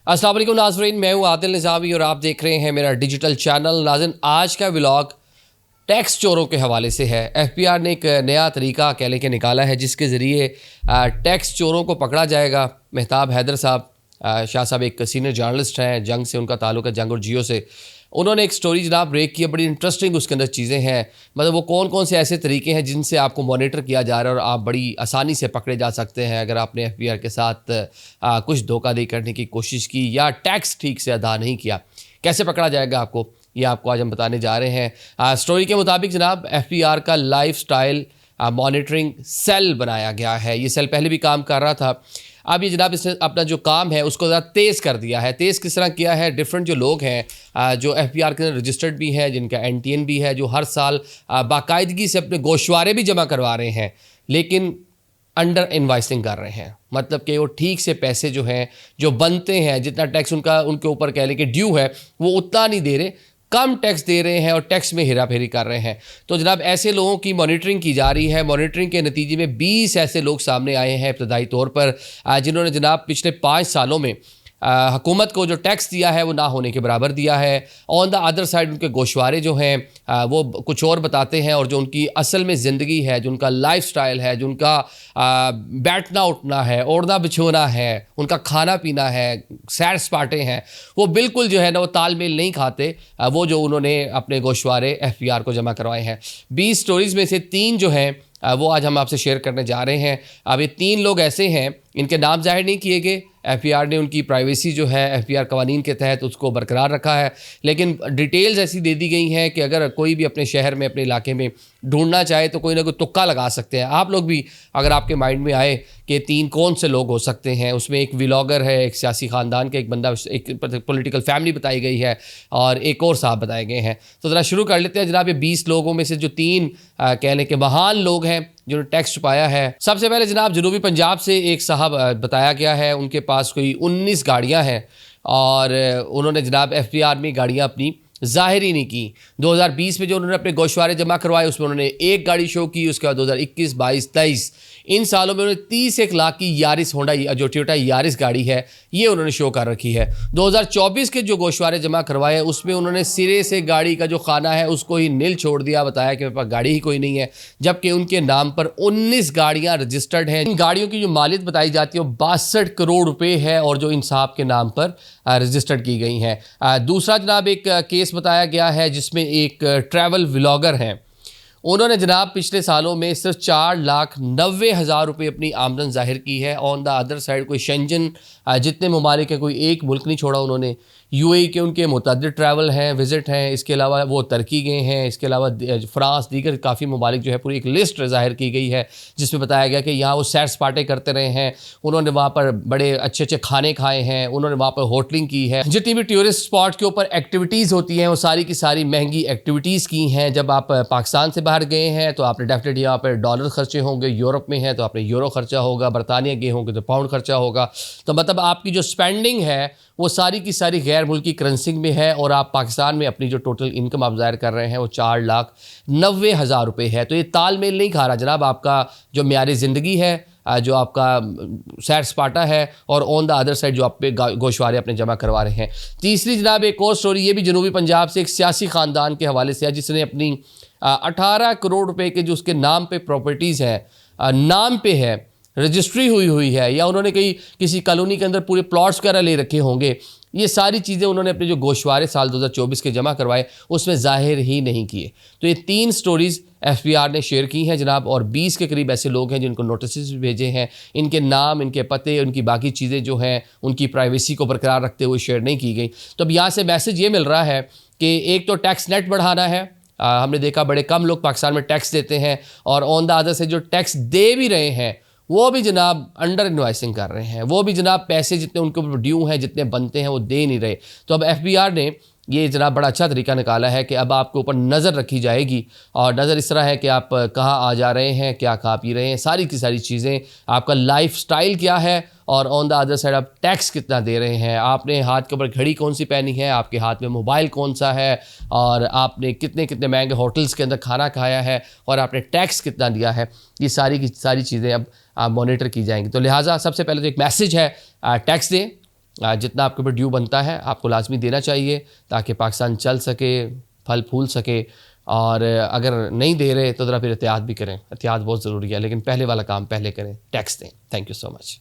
अस्सलाम वालेकुम नाज़रीन, मैं हूँ आदिल निज़ामी और आप देख रहे हैं मेरा डिजिटल चैनल। नाज़रीन, आज का व्लॉग टैक्स चोरों के हवाले से है। एफबीआर ने एक नया तरीका कह लेके निकाला है जिसके ज़रिए टैक्स चोरों को पकड़ा जाएगा। मेहताब हैदर साहब, शाह साहब एक सीनियर जर्नलिस्ट हैं, जंग से उनका ताल्लुक है, जंग और जियो से। उन्होंने एक स्टोरी जनाब ब्रेक की है, बड़ी इंटरेस्टिंग उसके अंदर चीज़ें हैं। मतलब वो कौन कौन से ऐसे तरीके हैं जिनसे आपको मॉनिटर किया जा रहा है और आप बड़ी आसानी से पकड़े जा सकते हैं अगर आपने एफबीआर के साथ कुछ धोखाधड़ी करने की कोशिश की या टैक्स ठीक से अदा नहीं किया। कैसे पकड़ा जाएगा आपको, ये आपको आज हम बताने जा रहे हैं। स्टोरी के मुताबिक जनाब एफबीआर का लाइफस्टाइल मॉनिटरिंग सेल बनाया गया है। ये सेल पहले भी काम कर रहा था, अब ये जनाब इसने अपना जो काम है उसको ज़्यादा तेज़ कर दिया है। तेज़ किस तरह किया है, डिफरेंट जो लोग हैं जो एफबीआर के अंदर रजिस्टर्ड भी हैं, जिनका एनटीएन भी है, जो हर साल बाकायदगी से अपने गोशवारे भी जमा करवा रहे हैं, लेकिन अंडर इन्वाइसिंग कर रहे हैं। मतलब कि वो ठीक से पैसे जो हैं, जो बनते हैं, जितना टैक्स उनके ऊपर कह लें कि ड्यू है, वो उतना नहीं दे रहे, कम टैक्स दे रहे हैं और टैक्स में हेरा फेरी कर रहे हैं। तो जनाब ऐसे लोगों की मॉनिटरिंग की जा रही है। मॉनिटरिंग के नतीजे में 20 ऐसे लोग सामने आए हैं इब्तदाई तौर पर, जिन्होंने जनाब पिछले 5 सालों में हुकूमत को जो टैक्स दिया है वो ना होने के बराबर दिया है। ऑन द अदर साइड उनके गोशवारे जो हैं वो कुछ और बताते हैं, और जो उनकी असल में ज़िंदगी है, जो उनका लाइफस्टाइल है, जो उनका बैठना उठना है, ओढ़ना बिछोना है, उनका खाना पीना है, सैर सपाटे हैं, वो बिल्कुल जो है ना वो तालमेल नहीं खाते वो जो उन्होंने अपने गोशवारे एफबीआर को जमा करवाए हैं। 20 स्टोरीज़ में से 3 जो हैं वो आज हम आपसे शेयर करने जा रहे हैं। अब ये 3 लोग ऐसे हैं, इनके नाम जाहिर नहीं किए गए। एफबीआर ने उनकी प्राइवेसी जो है एफबीआर कवानीन के तहत उसको बरकरार रखा है, लेकिन डिटेल्स ऐसी दे दी गई हैं कि अगर कोई भी अपने शहर में, अपने इलाके में ढूंढना चाहे तो कोई ना कोई तुक्का लगा सकते हैं। आप लोग भी अगर आपके माइंड में आए कि 3 कौन से लोग हो सकते हैं, उसमें एक व्लॉगर है, एक सियासी ख़ानदान के एक बंदा, एक पॉलिटिकल फैमिली बताई गई है, और एक और साहब बताए गए हैं। तो ज़रा शुरू कर लेते हैं जनाब। ये 20 लोगों में से जो 3 कहने के महान लोग हैं जिन्होंने टैक्स छुपाया है। सबसे पहले जनाब जनूबी पंजाब से एक साहब बताया गया है, उनके पास कोई 19 गाड़ियां हैं और उन्होंने जनाब एफबीआर में गाड़ियां अपनी ज़ाहिर ही नहीं की। 2020 में जो उन्होंने अपने गोशवारे जमा करवाए उसमें उन्होंने एक गाड़ी शो की। उसके बाद 2021, 22, 23 इन सालों में उन्होंने 30 लाख की यारिस होंडा, जो टोयोटा यारिस गाड़ी है, ये उन्होंने शो कर रखी है। 2024 के जो गोशवारे जमा करवाए उसमें उन्होंने सिरे से गाड़ी का जो खाना है उसको ही नील छोड़ दिया, बताया कि मेरे पास गाड़ी ही कोई नहीं है, जबकि उनके नाम पर 19 गाड़ियाँ रजिस्टर्ड हैं। इन गाड़ियों की जो मालियत बताई जाती है वो 62 करोड़ रुपये है, और जो इन साहब के नाम पर रजिस्टर्ड की गई हैं। दूसरा जनाब एक केस बताया गया है जिसमें एक ट्रैवल व्लॉगर हैं, उन्होंने जनाब पिछले सालों में सिर्फ 4,90,000 रुपये अपनी आमदन जाहिर की है। ऑन द अदर साइड कोई शेंजन जितने ममालिक हैं, कोई एक मुल्क नहीं छोड़ा उन्होंने। यूएई के उनके मुतअद्दिद ट्रैवल हैं, विज़िट हैं, इसके अलावा वो तुर्की गए हैं, इसके अलावा फ्रांस, दीगर काफ़ी ममालिक जो है पूरी एक लिस्ट ज़ाहिर की गई है जिसमें बताया गया कि यहाँ वो सैर सपाटे करते रहे हैं, उन्होंने वहाँ पर बड़े अच्छे अच्छे खाने खाए हैं, उन्होंने वहाँ पर होटलिंग की है। जितनी भी टूरिस्ट स्पॉट के ऊपर एक्टिविटीज़ होती हैं वो सारी की सारी महंगी एक्टिविटीज़ की हैं। जब आप पाकिस्तान से बाहर गए हैं तो आपने डेफिनेटली यहाँ पर डॉलर खर्चे होंगे, यूरोप में हैं तो आपने यूरो खर्चा होगा, बरतानिया गए होंगे तो पाउंड खर्चा होगा। तो मतलब आपकी जो स्पेंडिंग है वो सारी की सारी गैर मुल्की करेंसी में है, और आप पाकिस्तान में अपनी जो टोटल इनकम आप ज़ाहिर कर रहे हैं वो 4,90,000 रुपये है। तो ये तालमेल नहीं खा रहा जनाब आपका जो म्यारी ज़िंदगी है, जो आपका सैर सपाटा है, और ऑन द अदर साइड जो आप पे गोशवारे अपने जमा करवा रहे हैं। तीसरी जनाब एक और स्टोरी, ये भी जनूबी पंजाब से एक सियासी ख़ानदान के हवाले से है जिसने अपनी 18 करोड़ रुपए के जो उसके नाम पे प्रॉपर्टीज़ है, नाम पे है, रजिस्ट्री हुई है, या उन्होंने किसी कॉलोनी के अंदर पूरे प्लॉट्स वगैरह ले रखे होंगे, ये सारी चीज़ें उन्होंने अपने जो गोशवारे साल 2024 के जमा करवाए उसमें ज़ाहिर ही नहीं किए। तो ये 3 स्टोरीज़ एफबीआर ने शेयर की हैं जनाब, और 20 के करीब ऐसे लोग हैं जिनको नोटिस भी भेजे हैं। इनके नाम, इनके पते, उनकी बाकी चीज़ें जो हैं उनकी प्राइवेसी को बरकरार रखते हुए शेयर नहीं की गई। तो अब यहाँ से मैसेज ये मिल रहा है कि एक तो टैक्स नेट बढ़ाना है। हमने देखा बड़े कम लोग पाकिस्तान में टैक्स देते हैं, और ऑन द अदर से जो टैक्स दे भी रहे हैं वो भी जनाब अंडर इन्वाइसिंग कर रहे हैं, वो भी जनाब पैसे जितने उनके ऊपर ड्यू हैं, जितने बनते हैं वो दे नहीं रहे। तो अब एफबीआर ने ये जनाब बड़ा अच्छा तरीका निकाला है कि अब आपके ऊपर नज़र रखी जाएगी, और नज़र इस तरह है कि आप कहाँ आ जा रहे हैं, क्या खा पी रहे हैं, सारी की सारी चीज़ें, आपका लाइफ स्टाइल क्या है, और ऑन द अदर साइड आप टैक्स कितना दे रहे हैं, आपने हाथ के ऊपर घड़ी कौन सी पहनी है, आपके हाथ में मोबाइल कौन सा है, और आपने कितने कितने महंगे होटल्स के अंदर खाना खाया है, और आपने टैक्स कितना दिया है। ये सारी की सारी चीज़ें अब मॉनिटर की जाएंगी। तो लिहाजा सबसे पहले तो एक मैसेज है, टैक्स दें, जितना आपके ऊपर ड्यू बनता है आपको लाजमी देना चाहिए, ताकि पाकिस्तान चल सके, फल फूल सके। और अगर नहीं दे रहे तो ज़रा फिर एहतियात भी करें, एहतियात बहुत ज़रूरी है, लेकिन पहले वाला काम पहले करें, टैक्स दें। Thank you so much.